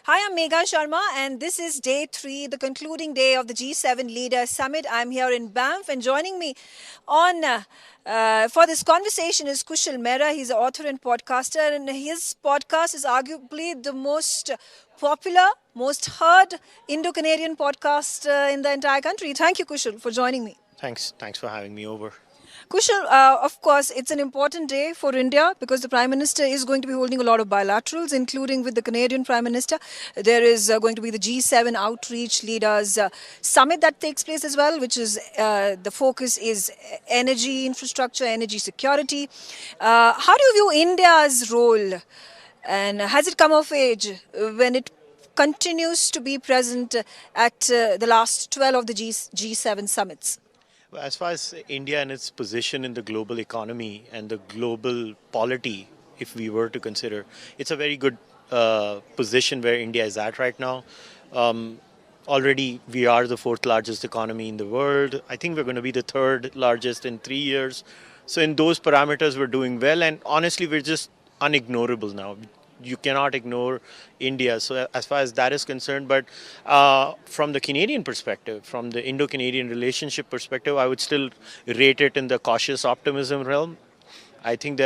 Hi, I'm Megha Sharma, and this is day three, the concluding day of the G7 Leaders Summit. I'm here in Banff, and joining me on for this conversation is Kushal Mehra. He's an author and podcaster, and his podcast is arguably the most popular, most heard Indo-Canadian podcast in the entire country. Thank you, Kushal, for joining me. Thanks for having me over. Kushal, of course, it's an important day for India because the Prime Minister is going to be holding a lot of bilaterals, including with the Canadian Prime Minister. There is going to be the G7 Outreach Leaders Summit that takes place as well, which is the focus is energy infrastructure, energy security. How do you view India's role, and has it come of age when it continues to be present at the last 12 of the G7 summits? As far as India and its position in the global economy and the global polity, if we were to consider, it's a very good position where India is at right now. Um, Already, we are the fourth largest economy in the world. I think we're going to be the third largest in 3 years. So, in those parameters, we're doing well. And honestly, we're just unignorable now. You cannot ignore India. So as far as that is concerned, but from the Canadian perspective, from the Indo-Canadian relationship perspective, I would still rate it in the cautious optimism realm. I think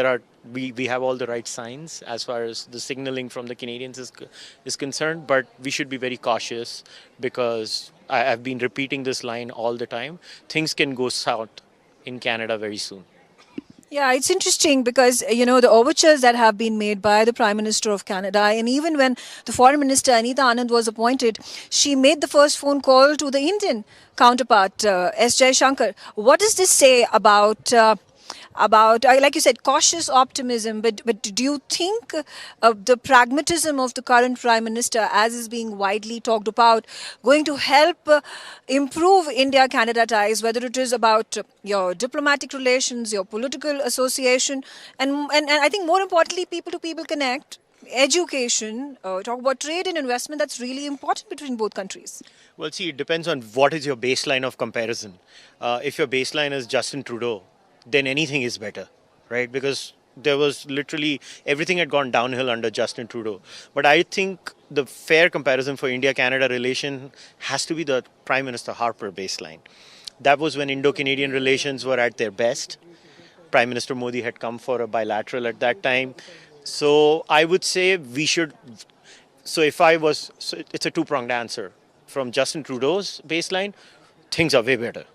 we have all the right signs as far as the signaling from the Canadians is concerned, but we should be very cautious because I've been repeating this line all the time. Things can go south in Canada very soon. Yeah, it's interesting because, the overtures that have been made by the Prime Minister of Canada, and even when the Foreign Minister Anita Anand was appointed, she made the first phone call to the Indian counterpart, S. Shankar. What does this say about like you said, cautious optimism, but do you think the pragmatism of the current Prime Minister, as is being widely talked about, going to help improve India-Canada ties, whether it is about your diplomatic relations, your political association, and I think more importantly, people-to-people connect, education, talk about trade and investment, that's really important between both countries. Well, see, it depends on what is your baseline of comparison. If your baseline is Justin Trudeau, then anything is better, right? Because there was literally everything had gone downhill under Justin Trudeau. But I think the fair comparison for India-Canada relation has to be the Prime Minister Harper baseline. That was when Indo-Canadian relations were at their best. Prime Minister Modi had come for a bilateral at that time. So I would say we should. So it's a two-pronged answer. From Justin Trudeau's baseline, things are way better.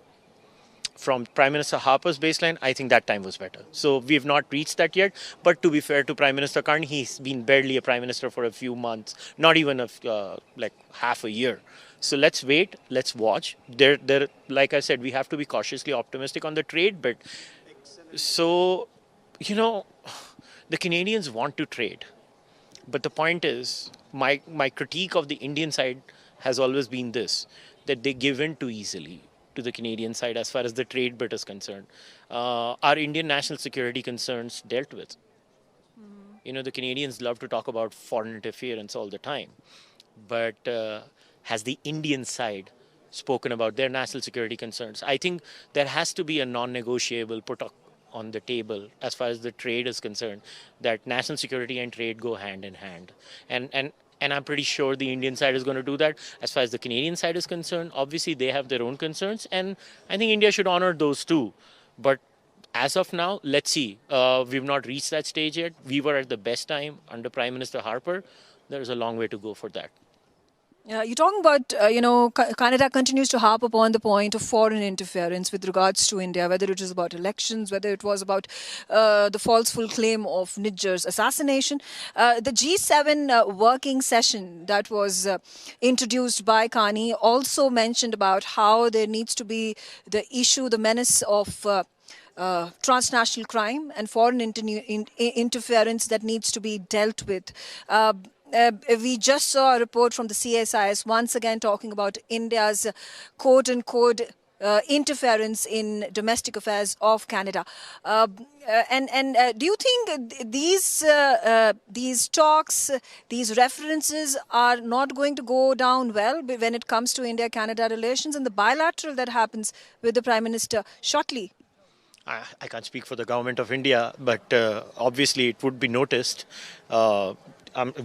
From Prime Minister Harper's baseline, I think that time was better. So we've not reached that yet. But to be fair to Prime Minister Karni, he's been barely a Prime Minister for a few months, not even like half a year. So let's wait, let's watch. Like I said, we have to be cautiously optimistic on the trade. But so, you know, the Canadians want to trade. But the point is, my critique of the Indian side has always been this, that they give in too easily to the Canadian side as far as the trade bit is concerned. Our Indian national security concerns dealt with. The Canadians love to talk about foreign interference all the time. But has the Indian side spoken about their national security concerns? I think there has to be a non-negotiable put on the table as far as the trade is concerned, that national security and trade go hand in hand. And I'm pretty sure the Indian side is going to do that. As far as the Canadian side is concerned, obviously they have their own concerns, and I think India should honor those too. But as of now, let's see. We've not reached that stage yet. We were at the best time under Prime Minister Harper. There's a long way to go for that. You're talking about, Canada continues to harp upon the point of foreign interference with regards to India, whether it is about elections, whether it was about the falseful claim of Nijjar's assassination. The G7 working session that was introduced by Kani also mentioned about how there needs to be the menace of transnational crime and foreign interference that needs to be dealt with. We just saw a report from the CSIS once again talking about India's quote unquote interference in domestic affairs of Canada. And do you think these talks, these references are not going to go down well when it comes to India-Canada relations and the bilateral that happens with the Prime Minister shortly? I can't speak for the government of India, but obviously it would be noticed.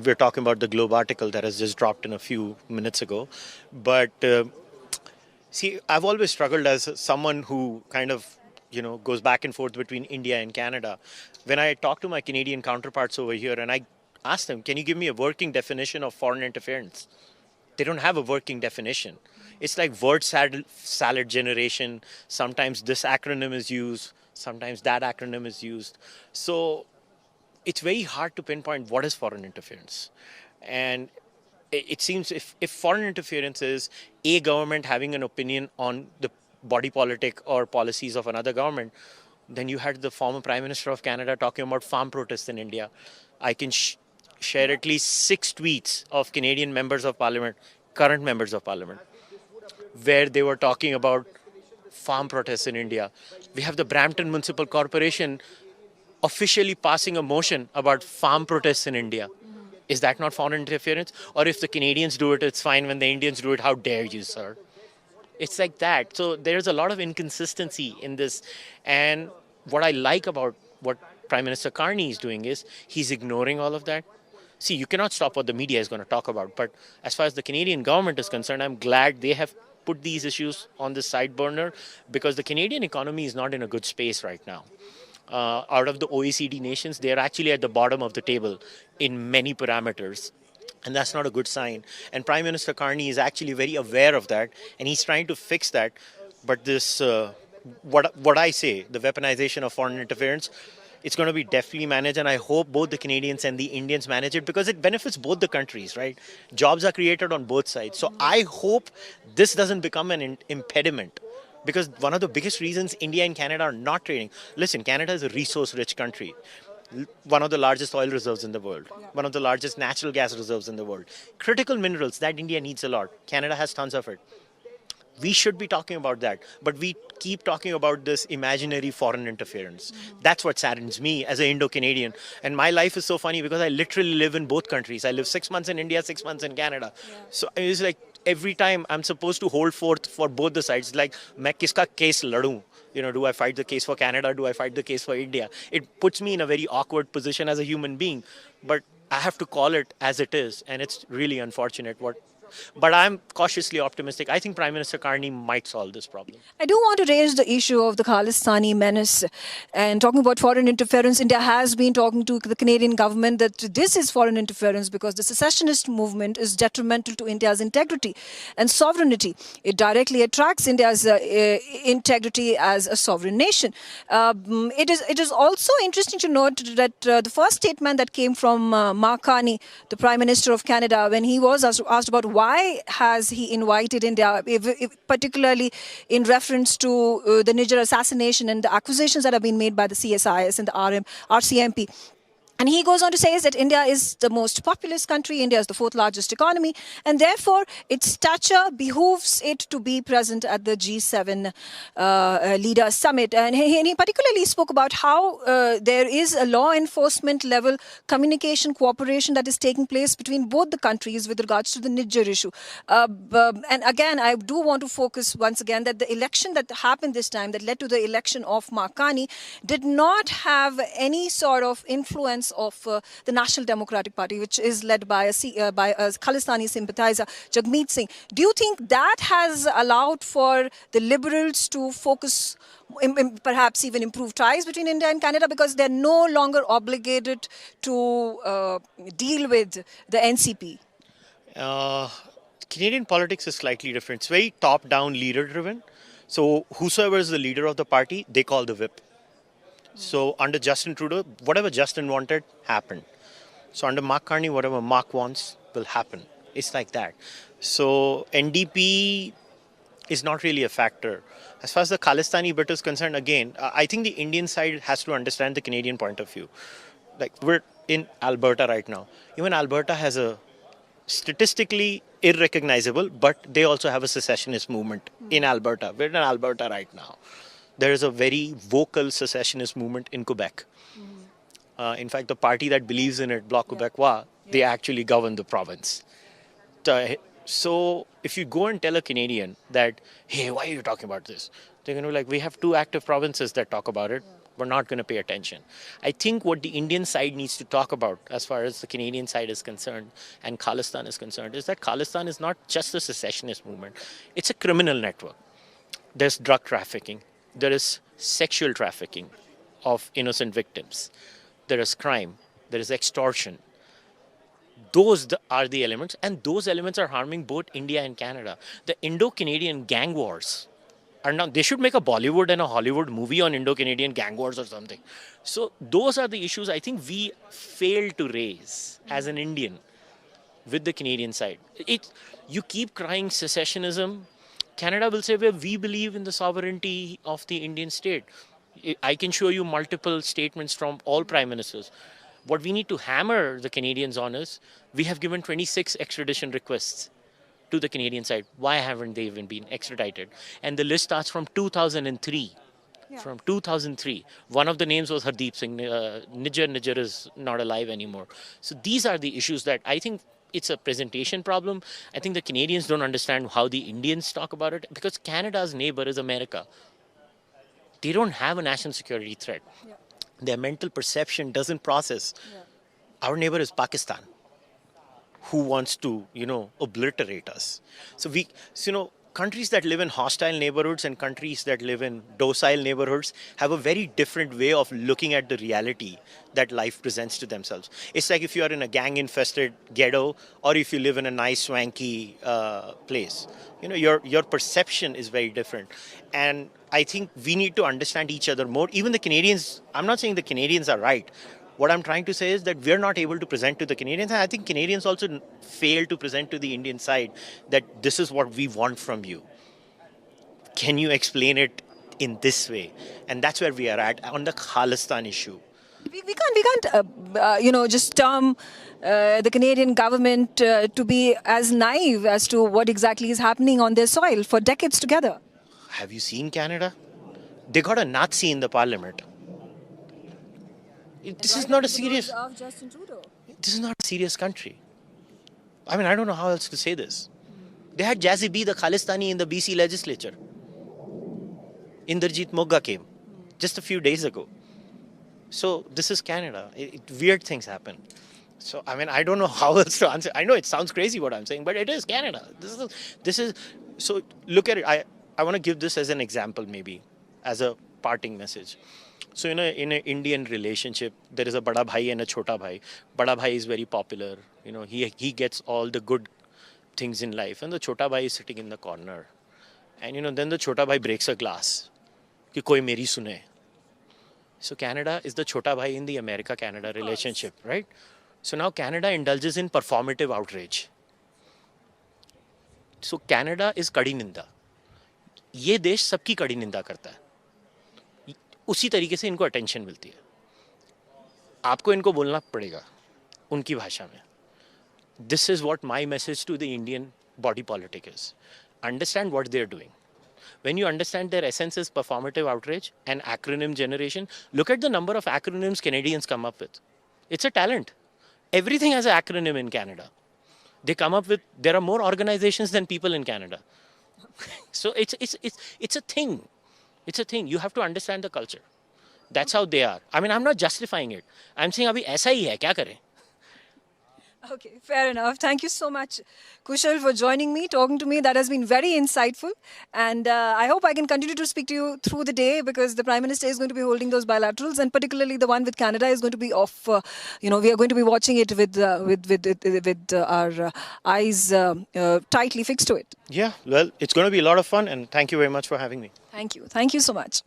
we're talking about the Globe article that has just dropped in a few minutes ago. But see, I've always struggled as someone who kind of, goes back and forth between India and Canada. When I talk to my Canadian counterparts over here and I ask them, can you give me a working definition of foreign interference? They don't have a working definition. It's like word salad generation. Sometimes this acronym is used, sometimes that acronym is used. So it's very hard to pinpoint what is foreign interference. And it seems if foreign interference is a government having an opinion on the body politic or policies of another government, then you had the former Prime Minister of Canada talking about farm protests in India. I can share at least 6 tweets of Canadian members of parliament, current members of parliament, where they were talking about farm protests in India. We have the Brampton Municipal Corporation officially passing a motion about farm protests in India. Is that not foreign interference? Or if the Canadians do it, it's fine. When the Indians do it, how dare you, sir? It's like that. So there's a lot of inconsistency in this. And what I like about what Prime Minister Carney is doing is he's ignoring all of that. See, you cannot stop what the media is going to talk about. But as far as the Canadian government is concerned, I'm glad they have put these issues on the side burner because the Canadian economy is not in a good space right now. Out of the OECD nations, they're actually at the bottom of the table in many parameters. And that's not a good sign. And Prime Minister Carney is actually very aware of that, and he's trying to fix that. But this, what I say, the weaponization of foreign interference, it's going to be deftly managed, and I hope both the Canadians and the Indians manage it because it benefits both the countries, right? Jobs are created on both sides. So I hope this doesn't become an impediment. Because one of the biggest reasons India and Canada are not trading, listen, Canada is a resource-rich country. One of the largest oil reserves in the world, one of the largest natural gas reserves in the world. Critical minerals that India needs a lot. Canada has tons of it. We should be talking about that, but we keep talking about this imaginary foreign interference. That's what saddens me as an Indo-Canadian. And my life is so funny because I literally live in both countries. I live 6 months in India, 6 months in Canada. So it's like every time I'm supposed to hold forth for both the sides. Like, मैं किसका case लड़ूं? Do I fight the case for Canada? Do I fight the case for India? It puts me in a very awkward position as a human being. But I have to call it as it is. And it's really unfortunate but I'm cautiously optimistic. I think Prime Minister Carney might solve this problem. I do want to raise the issue of the Khalistani menace. And talking about foreign interference, India has been talking to the Canadian government that this is foreign interference because the secessionist movement is detrimental to India's integrity and sovereignty. It directly attracts India's integrity as a sovereign nation. It is also interesting to note that the first statement that came from Mark Carney, the Prime Minister of Canada, when he was asked about why has he invited India, particularly in reference to the Niger assassination and the accusations that have been made by the CSIS and the RCMP. And he goes on to say that India is the most populous country, India is the fourth largest economy, and therefore its stature behooves it to be present at the G7 Leaders Summit. And he particularly spoke about how there is a law enforcement level communication cooperation that is taking place between both the countries with regards to the Niger issue. And again, I do want to focus once again that the election that happened this time, that led to the election of Mark Carney, did not have any sort of influence of the National Democratic Party, which is led by a Khalistani sympathizer, Jagmeet Singh. Do you think that has allowed for the Liberals to focus, perhaps even improve ties between India and Canada because they're no longer obligated to deal with the NCP? Canadian politics is slightly different. It's very top-down, leader-driven. So whosoever is the leader of the party, they call the whip. So under Justin Trudeau, whatever Justin wanted happened. So under Mark Carney, whatever Mark wants will happen. It's like that. So NDP is not really a factor. As far as the Khalistani bit is concerned, again, I think the Indian side has to understand the Canadian point of view. Like, we're in Alberta right now. Even Alberta has a statistically irrecognizable, but they also have a secessionist movement in Alberta. We're in Alberta right now. There is a very vocal secessionist movement in Quebec. In fact, the party that believes in it, Bloc Québécois, they actually govern the province. So if you go and tell a Canadian that, hey, why are you talking about this? They're going to be like, we have 2 active provinces that talk about it. We're not going to pay attention. I think what the Indian side needs to talk about, as far as the Canadian side is concerned and Khalistan is concerned, is that Khalistan is not just a secessionist movement, it's a criminal network. There's drug trafficking, there is sexual trafficking of innocent victims, there is crime, there is extortion. Those are the elements, and those elements are harming both India and Canada. The Indo-Canadian gang wars are now, they should make a Bollywood and a Hollywood movie on Indo-Canadian gang wars or something. So those are the issues I think we failed to raise as an Indian with the Canadian side. You keep crying secessionism. Canada will say, well, we believe in the sovereignty of the Indian state. I can show you multiple statements from all prime ministers. What we need to hammer the Canadians on is, we have given 26 extradition requests to the Canadian side. Why haven't they even been extradited? And the list starts from 2003. Yeah. From 2003. One of the names was Hardeep Singh. Nijjar is not alive anymore. So these are the issues that I think it's a presentation problem. I think the Canadians don't understand how the Indians talk about it, because Canada's neighbor is America. They don't have a national security threat. Yeah. Their mental perception doesn't process. Yeah. Our neighbor is Pakistan, who wants to, obliterate us. So countries that live in hostile neighborhoods and countries that live in docile neighborhoods have a very different way of looking at the reality that life presents to themselves. It's like if you are in a gang-infested ghetto, or if you live in a nice, swanky place. Your perception is very different. And I think we need to understand each other more. Even the Canadians, I'm not saying the Canadians are right. What I'm trying to say is that we're not able to present to the Canadians. And I think Canadians also fail to present to the Indian side that this is what we want from you. Can you explain it in this way? And that's where we are at on the Khalistan issue. We can't just term the Canadian government to be as naive as to what exactly is happening on their soil for decades together. Have you seen Canada? They got a Nazi in the parliament. This is not a serious. This is not a serious country. I mean, I don't know how else to say this. They had Jazzy B, the Khalistani, in the BC legislature. Inderjeet Mogga came just a few days ago. So this is Canada. Weird things happen. So I mean, I don't know how else to answer. I know it sounds crazy what I'm saying, but it is Canada. This is. So look at it. I want to give this as an example, maybe as a parting message. So in an Indian relationship, there is a bada bhai and a chota bhai. Bada bhai is very popular. He gets all the good things in life, and the chota bhai is sitting in the corner. And then the chota bhai breaks a glass. Ki koi meri sune. So Canada is the chota bhai in the America-Canada relationship, right? So now Canada indulges in performative outrage. So Canada is kadi ninda. ये देश सबकी कड़ी निंदा करता है. उसी तरीके से इनको अटेंशन मिलती है. आपको इनको बोलना पड़ेगा उनकी भाषा में. This is what my message to the Indian body politic is. Understand what they're doing. When you understand their essence is performative outrage and acronym generation, look at the number of acronyms Canadians come up with. It's a talent. Everything has an acronym in Canada. They come up with, there are more organizations than people in Canada. So it's a thing. It's a thing. You have to understand the culture. That's how they are. I mean, I'm not justifying it. I'm saying, abhi aisa hi hai, kya kare? Okay, fair enough. Thank you so much, Kushal, for joining me, talking to me. That has been very insightful. And I hope I can continue to speak to you through the day, because the Prime Minister is going to be holding those bilaterals, and particularly the one with Canada is going to be off. We are going to be watching it with our eyes tightly fixed to it. Yeah, well, it's going to be a lot of fun, and thank you very much for having me. Thank you. Thank you so much.